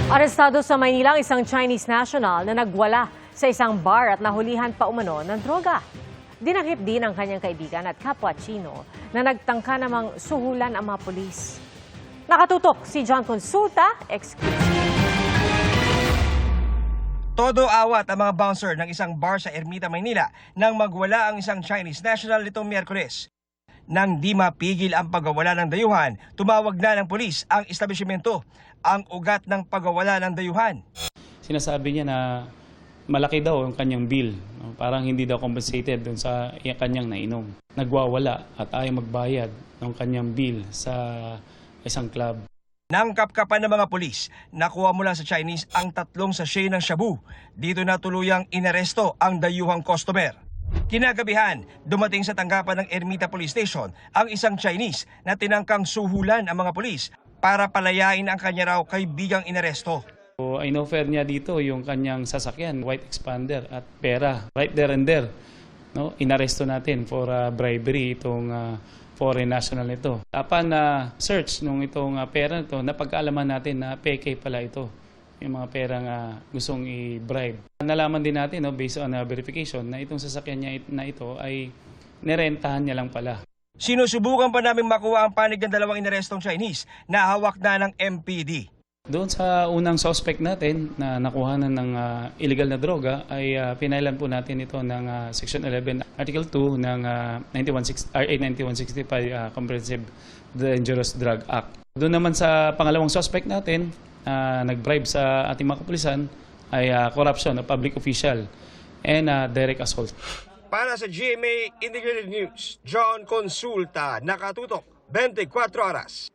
Arestado sa Maynila ang isang Chinese national na nagwala sa isang bar at nahulihan pa umano ng droga. Dinakip din ang kanyang kaibigan at kapwa Chino na nagtangka namang suhulan ang mga pulis. Nakatutok si John Consulta, exclusive. Todo awat ang mga bouncer ng isang bar sa Ermita, Maynila nang magwala ang isang Chinese national nitong Miyerkules. Nang di mapigil ang pagwawala ng dayuhan, tumawag na ng pulis ang establishmento. Ang ugat ng pagwawala ng dayuhan. Sinasabi niya na malaki daw ang kanyang bill. Parang hindi daw compensated dun sa kanyang nainom. Nagwawala at ayaw magbayad ng kanyang bill sa isang club. Nang kapkapan ng mga pulis, nakuha mula sa Chinese ang 3 sachet ng shabu. Dito na tuluyang inaresto ang dayuhang customer. Kinagabihan, dumating sa tanggapan ng Ermita Police Station ang isang Chinese na tinangkang suhulan ang mga pulis para palayain ang kanya raw kaibigang inaresto. So, in-offer niya dito yung kanyang sasakyan, white expander at pera. Right there and there, no? Inaresto natin for bribery itong foreign national ito. Upon search nung itong pera nito, napag-aalaman natin na peke pala ito. Yung mga perang gustong i-bribe. Nalaman din natin, no, based on verification, na itong sasakyan niya na ito ay nirentahan niya lang pala. Sinusubukan pa namin makuha ang panig ng dalawang inarestong Chinese na hawak na ng MPD. Doon sa unang suspect natin na nakuhanan ng illegal na droga ay pinailan po natin ito ng Section 11, Article 2 ng RA 9165 Comprehensive Dangerous Drug Act. Doon naman sa pangalawang suspect natin, nag-bribe sa ating mga kapulisan ay corruption of public official and direct assault. Para sa GMA Integrated News, John Consulta, nakatutok 24 oras.